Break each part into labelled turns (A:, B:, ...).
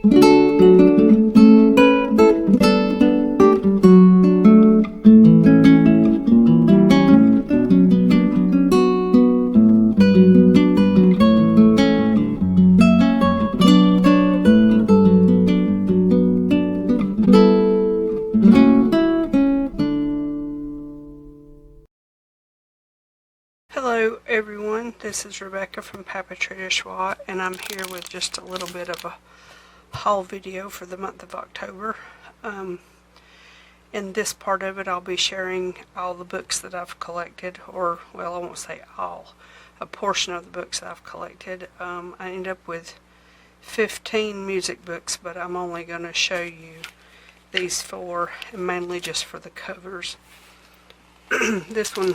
A: Hello everyone, this is Rebecca from Papatrader Schwat, and I'm here with just a little bit of a haul video for the month of October. In this part of it I'll be sharing all the books that I've collected, or well, I won't say all, a portion of the books that I've collected. I ended up with 15 music books, but I'm only going to show you these 4, and mainly just for the covers. This one,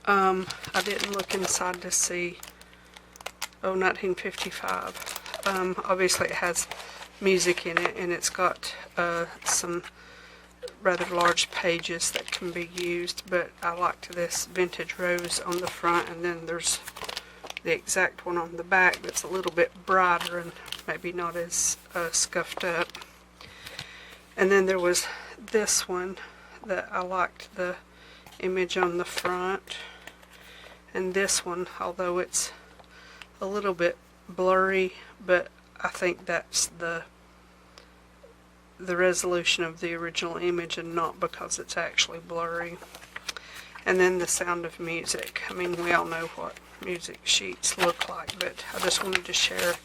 A: I didn't look inside to see, 1955. Obviously it has music in it, and it's got some rather large pages that can be used, but I liked this vintage rose on the front, and then there's the exact one on the back that's a little bit brighter and maybe not as scuffed up. And then there was this one that I liked the image on the front. And this one, although it's a little bit blurry, but I think that's the resolution of the original image and not because it's actually blurry. And then the Sound of Music. I mean, we all know what music sheets look like, but I just wanted to share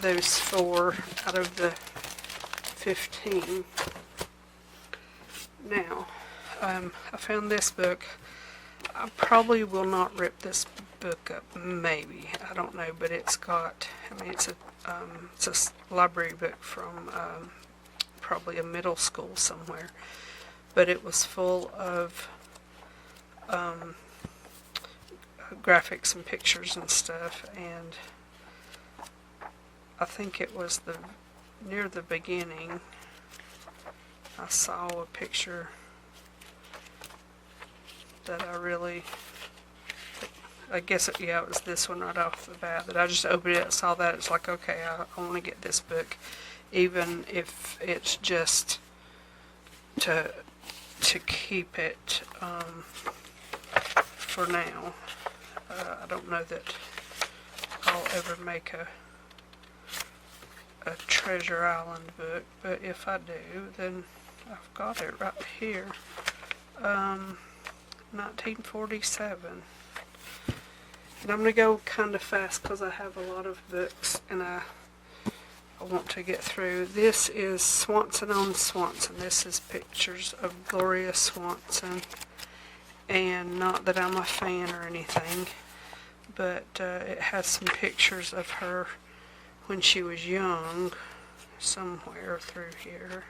A: those 4 out of the 15. Now, I found this book. I probably will not rip this book up, maybe, I don't know, but it's got, I mean, it's a library book from probably a middle school somewhere, but it was full of graphics and pictures and stuff, and I think it was near the beginning I saw a picture that I guess it was this one right off the bat, that I just opened it, saw that, it's like, okay, I want to get this book, even if it's just to keep it for now. I don't know that I'll ever make a Treasure Island book, but if I do, then I've got it right here. 1947. And I'm going to go kind of fast because I have a lot of books and I want to get through. This is Swanson on Swanson. This is pictures of Gloria Swanson. And not that I'm a fan or anything, but it has some pictures of her when she was young, somewhere through here.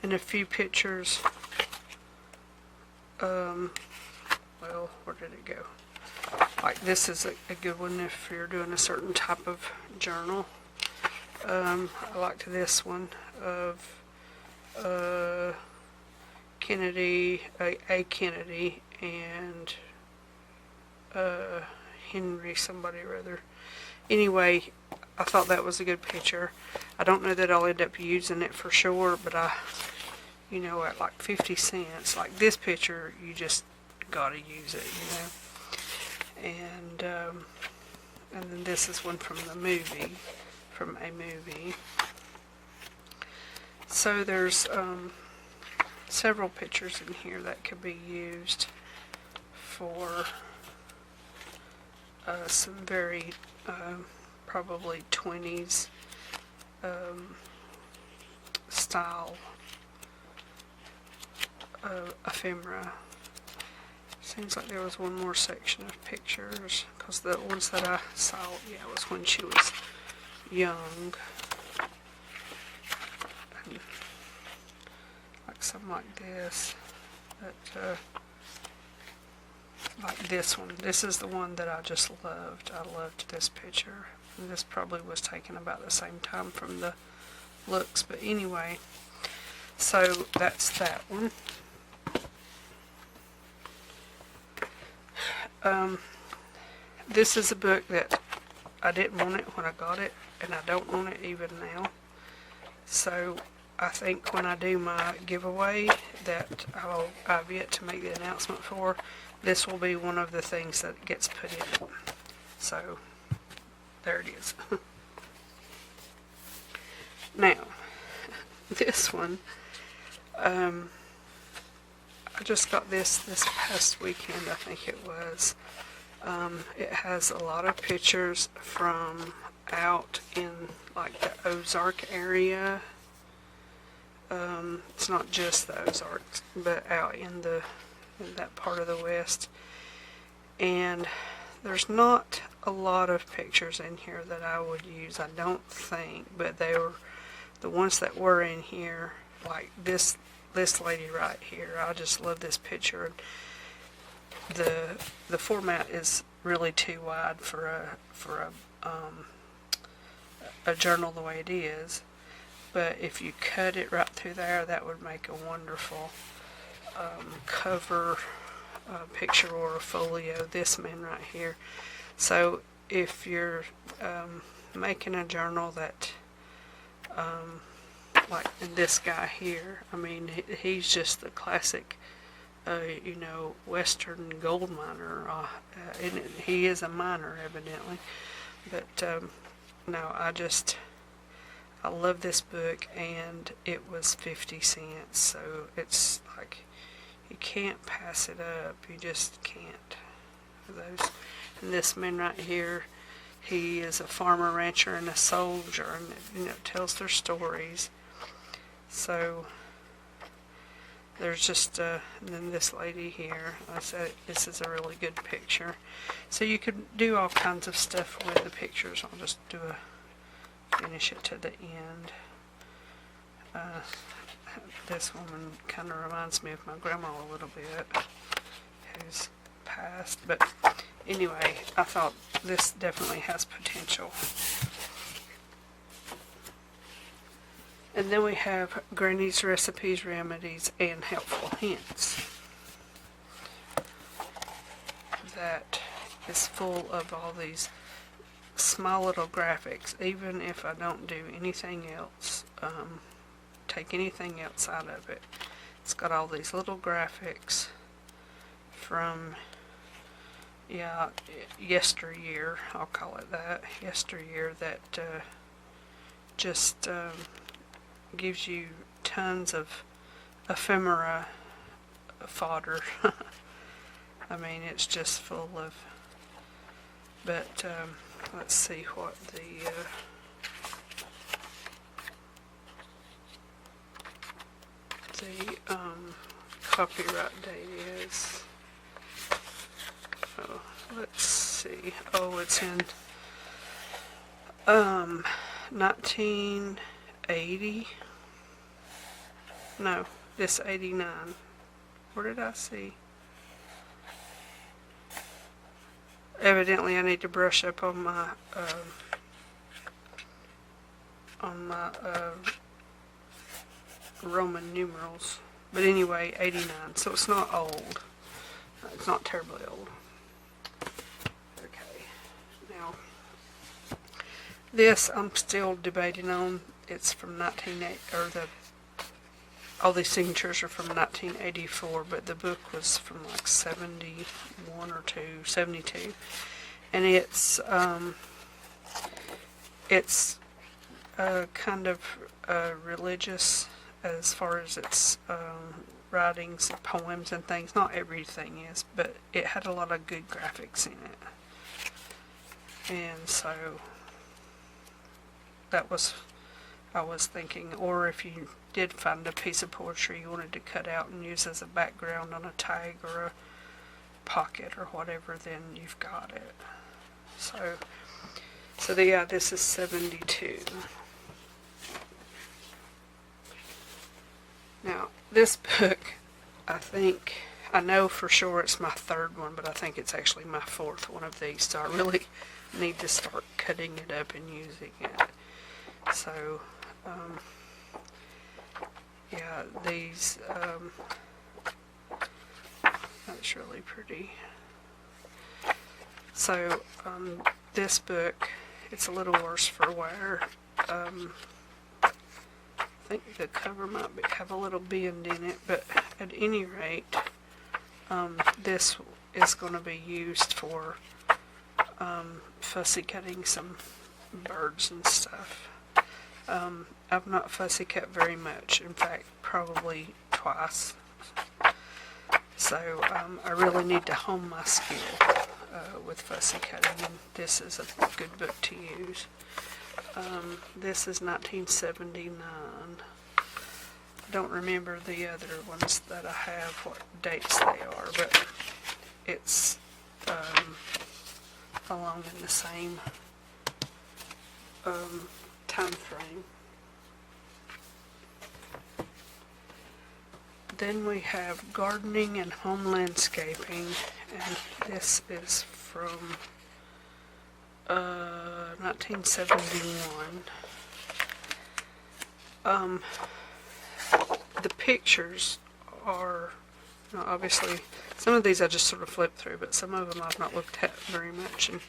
A: And a few pictures, well, where did it go? Like this is a good one if you're doing a certain type of journal. I liked this one of Kennedy, A. Kennedy, and Henry somebody or other. Anyway, I thought that was a good picture. I don't know that I'll end up using it for sure, but at like 50 cents, like this picture, you just gotta use it, And then this is one from a movie. So there's several pictures in here that could be used for some very probably 20s style ephemera. Seems like there was one more section of pictures, because the ones that I saw, was when she was young. And like something like this. But like this one. This is the one that I just loved. I loved this picture. And this probably was taken about the same time from the looks. But anyway, so that's that one. This is a book that I didn't want it when I got it, and I don't want it even now. So I think when I do my giveaway that I've yet to make the announcement for, this will be one of the things that gets put in it. So there it is. Now, this one, I just got this past weekend, I think it was. It has a lot of pictures from out in like the Ozark area. It's not just the Ozarks, but out in that part of the West. And there's not a lot of pictures in here that I would use, I don't think, but they were the ones that were in here, like this lady right here. I just love this picture. The format is really too wide for a journal the way it is, but if you cut it right through there, that would make a wonderful cover picture or a folio. This man right here. So if you're making a journal that like this guy here, I mean, he's just the classic Western gold miner, and he is a miner evidently, but no, I love this book, and it was 50 cents, so it's like you can't pass it up. You just can't. And this man right here, he is a farmer, rancher, and a soldier, and it tells their stories. So there's just and then this lady here. I said this is a really good picture. So you could do all kinds of stuff with the pictures. I'll just finish it to the end. This woman kind of reminds me of my grandma a little bit, who's passed. But anyway, I thought this definitely has potential. And then we have Granny's Recipes, Remedies, and Helpful Hints. That is full of all these small little graphics. Even if I don't do anything else, take anything else out of it, it's got all these little graphics from yesteryear, I'll call it that, yesteryear, that just gives you tons of ephemera fodder. I mean, it's just full of, but let's see what the copyright date is. Oh, let's see. Oh, it's in 1980. No, this 89. Where did I see? Evidently, I need to brush up on my Roman numerals. But anyway, 89. So it's not old. It's not terribly old. Okay. Now, this I'm still debating on. It's from 1980, all these signatures are from 1984, but the book was from like 71 or 72, and it's kind of religious as far as its writings, poems, and things. Not everything is, but it had a lot of good graphics in it, and so that was. I was thinking, or if you did find a piece of poetry you wanted to cut out and use as a background on a tag or a pocket or whatever, then you've got it. So yeah, this is 72. Now, this book, I know for sure it's my third one, but I think it's actually my fourth one of these, so I really need to start cutting it up and using it. So, yeah, these, that's really pretty. So, this book It's a little worse for wear. I think the cover might have a little bend in it, but at any rate, this is going to be used for fussy cutting some birds and stuff. I've not fussy cut very much, in fact probably twice, so I really need to hone my skill with fussy cutting, and this is a good book to use. This is 1979. I don't remember the other ones that I have, what dates they are, but it's along in the same time frame. Then we have Gardening and Home Landscaping, and this is from 1971. The pictures are, obviously, some of these I just sort of flipped through, but some of them I've not looked at very much, and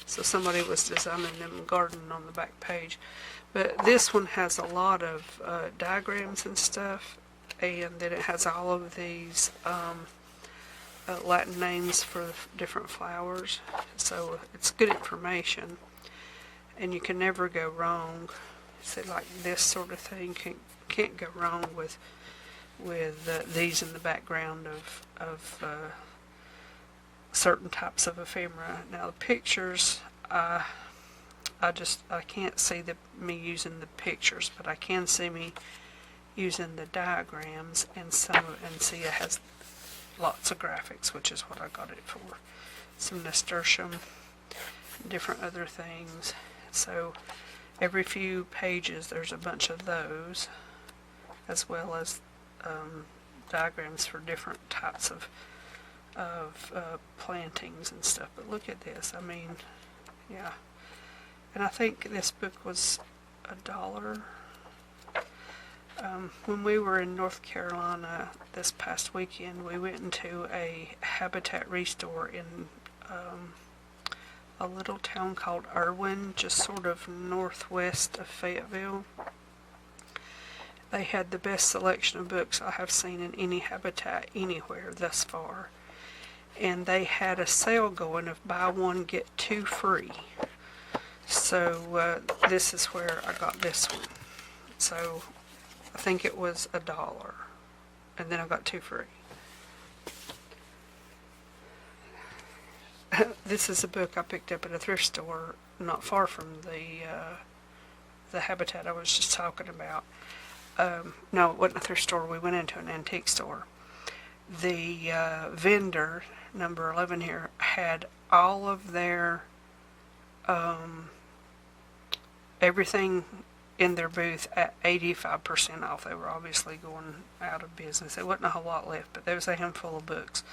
A: so somebody was designing them gardening on the back page. But this one has a lot of diagrams and stuff, and then it has all of these Latin names for different flowers, so it's good information, and you can never go wrong. So like this sort of thing can't go wrong with these in the background of certain types of ephemera. Now the pictures, I can't see me using the pictures, but I can see me using the diagrams, and see it has lots of graphics, which is what I got it for. Some nasturtium, different other things. So every few pages there's a bunch of those, as well as diagrams for different types of plantings and stuff. But look at this, I mean, yeah. And I think this book was $1. When we were in North Carolina this past weekend, we went into a Habitat Restore in a little town called Irwin, just sort of northwest of Fayetteville. They had the best selection of books I have seen in any Habitat anywhere thus far. And they had a sale going of buy one, get two free. So this is where I got this one. So I think it was $1, and then I got two free. This is a book I picked up at a thrift store not far from the Habitat I was just talking about. No, it wasn't a thrift store. We went into an antique store. The vendor, number 11 here, had all of their everything in their booth at 85% off. They were obviously going out of business. There wasn't a whole lot left, but there was a handful of books.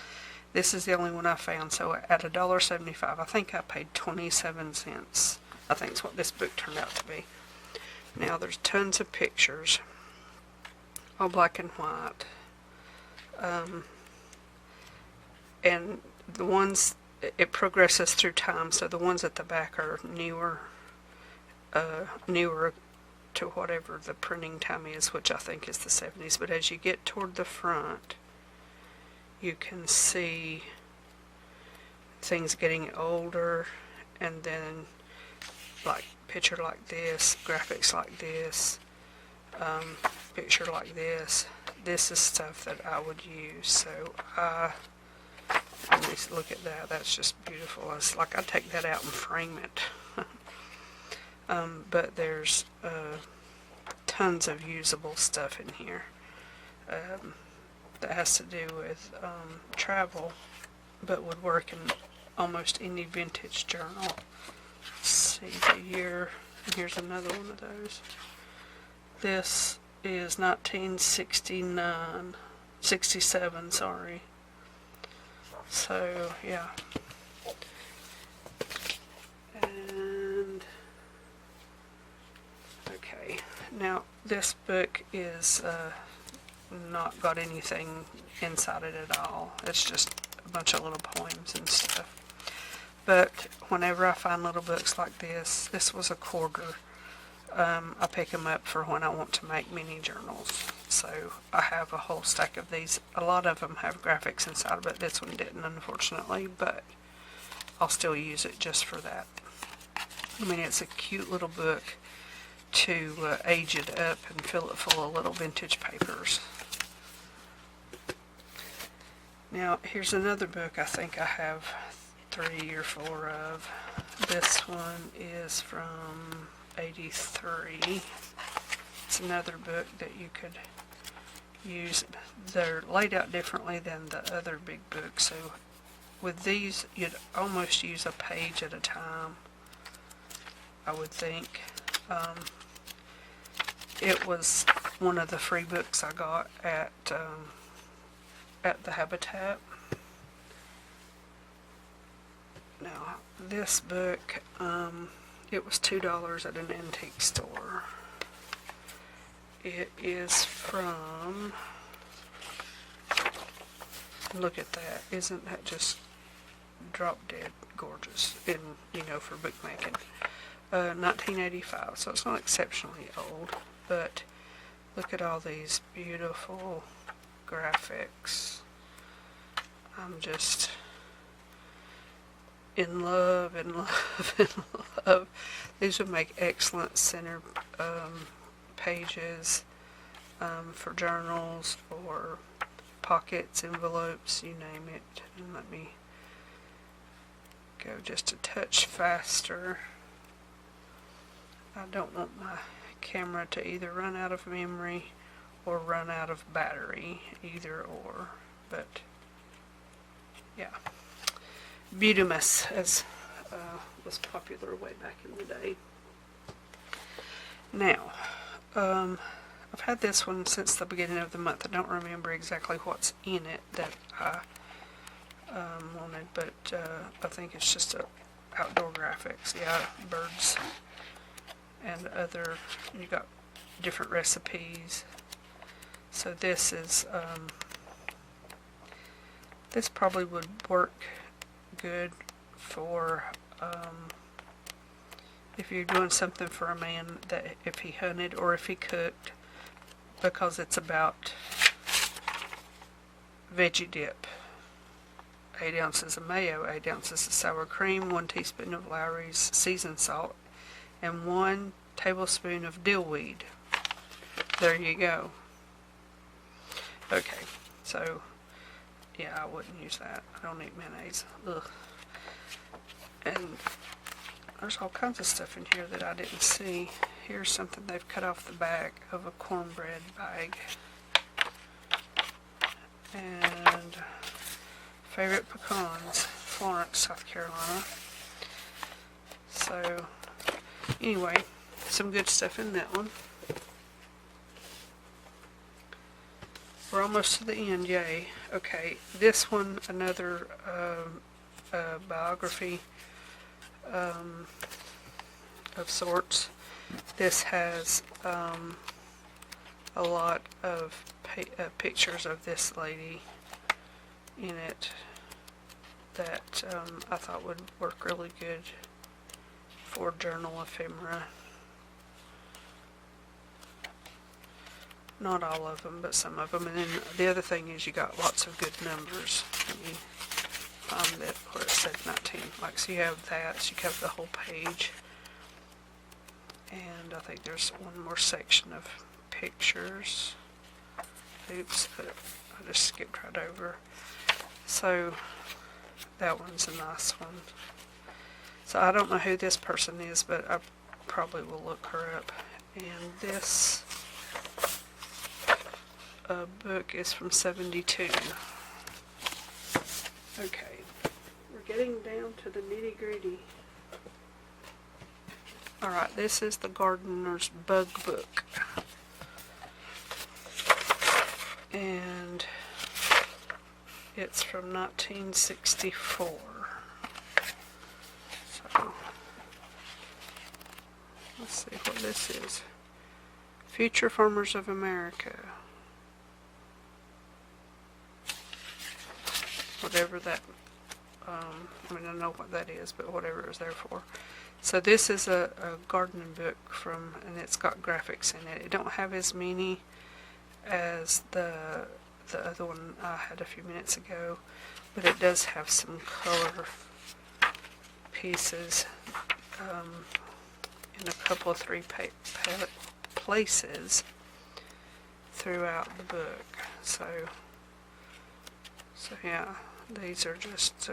A: This is the only one I found, so at $1.75, I think I paid 27 cents. I think is what this book turned out to be. Now there's tons of pictures, all black and white. And the ones, it progresses through time, so the ones at the back are newer to whatever the printing time is, which I think is the 70s. But as you get toward the front, you can see things getting older, and then like picture like this, graphics like this, picture like this. This is stuff that I would use. So let me look at that. That's just beautiful. It's like I'd take that out and frame it. But there's tons of usable stuff in here that has to do with travel, but would work in almost any vintage journal. Let's see the year, and here's another one of those. This is 1967, sorry. So, yeah. And, okay, now this book is not got anything inside it at all. It's just a bunch of little poems and stuff. But whenever I find little books like this was a quarter. I pick them up for when I want to make mini journals. So I have a whole stack of these. A lot of them have graphics inside, but this one didn't, unfortunately. But I'll still use it just for that. I mean, it's a cute little book to age it up and fill it full of little vintage papers. Now, here's another book I think I have 3 or 4 of. This one is from 83. It's another book that you could use. They're laid out differently than the other big books, so with these you'd almost use a page at a time, I would think. It was one of the free books I got at the Habitat. Now this book, it was $2 at an antique store. It is from, look at that, isn't that just drop dead gorgeous, in, for bookmaking. 1985, so it's not exceptionally old, but look at all these beautiful graphics. I'm just in love, in love, in love. These would make excellent center pages for journals or pockets, envelopes, you name it. And let me go just a touch faster. I don't want my camera to either run out of memory or run out of battery, either or, but yeah. Beautimus, as was popular way back in the day. Now, I've had this one since the beginning of the month. I don't remember exactly what's in it that I wanted, but I think it's just outdoor graphics. Yeah, birds and other, you got different recipes. So this is, this probably would work good for if you're doing something for a man, that if he hunted or if he cooked, because it's about veggie dip. 8 ounces of mayo, 8 ounces of sour cream, 1 teaspoon of Lowry's seasoned salt, and 1 tablespoon of dill weed. There you go. Okay, so yeah, I wouldn't use that. I don't eat mayonnaise. Ugh. And there's all kinds of stuff in here that I didn't see. Here's something they've cut off the back of a cornbread bag. And favorite pecans, Florence, South Carolina. So anyway, some good stuff in that one. We're almost to the end, yay. Okay, this one, another biography of sorts. This has a lot of pictures of this lady in it that I thought would work really good for journal ephemera. Not all of them, but some of them. And then the other thing is you got lots of good numbers. You find that where it said 19. Like, so you have that, so you have the whole page. And I think there's one more section of pictures. Oops, I just skipped right over. So that one's a nice one. So I don't know who this person is, but I probably will look her up. And this book is from 72. Okay, we're getting down to the nitty-gritty. Alright, this is the Gardener's Bug Book. And it's from 1964. So, let's see what this is. Future Farmers of America. Whatever that I mean, I know what that is, but whatever it was there for. So this is a gardening book and it's got graphics in it. It don't have as many as the other one I had a few minutes ago, but it does have some color pieces in a couple of places throughout the book. So yeah, these are just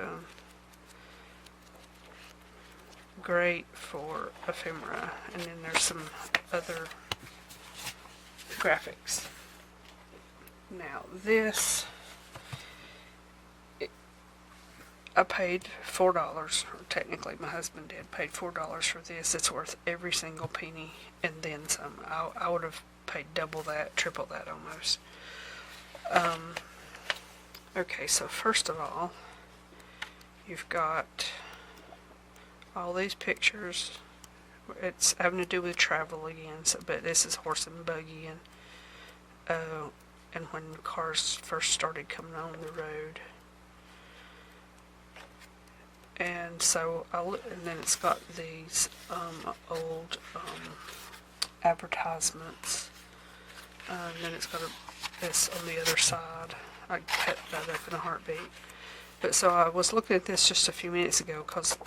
A: great for ephemera, and then there's some other graphics. Now this, I paid $4, or technically my husband paid $4 for this. It's worth every single penny and then some. I would have paid double that, triple that almost. Okay, so first of all, you've got all these pictures. It's having to do with travel again, but this is horse and buggy and when cars first started coming on the road. And so and then it's got these old advertisements. And then it's got this on the other side. I cut that up in a heartbeat. But so I was looking at this just a few minutes ago because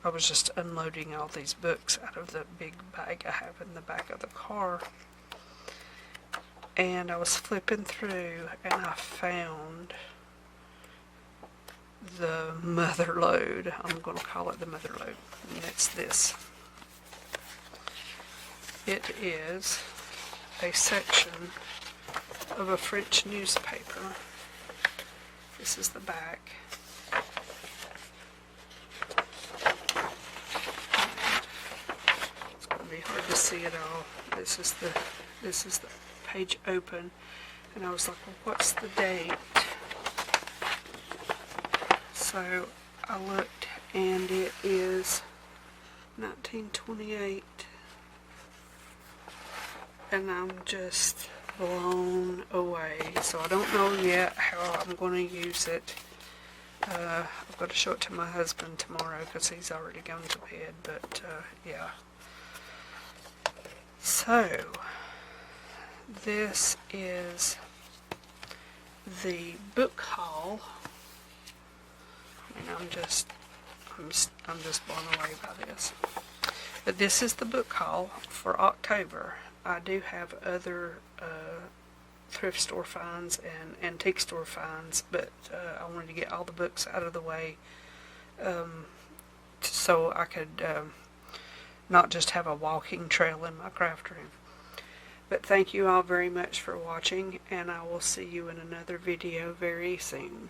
A: I was just unloading all these books out of the big bag I have in the back of the car. And I was flipping through and I found the mother lode. I'm going to call it the mother lode. And it's this. It is a section of a French newspaper. This is the back. It's going to be hard to see it all. This is the page open, and I was like, well, what's the date? So I looked, and it is 1928, and I'm just blown away. So I don't know yet how I'm going to use it. I've got to show it to my husband tomorrow because he's already gone to bed, but yeah. So this is the book haul. I mean, I'm just blown away by this. But this is the book haul for October. I do have other thrift store finds and antique store finds, but I wanted to get all the books out of the way so I could not just have a walking trail in my craft room. But thank you all very much for watching, and I will see you in another video very soon.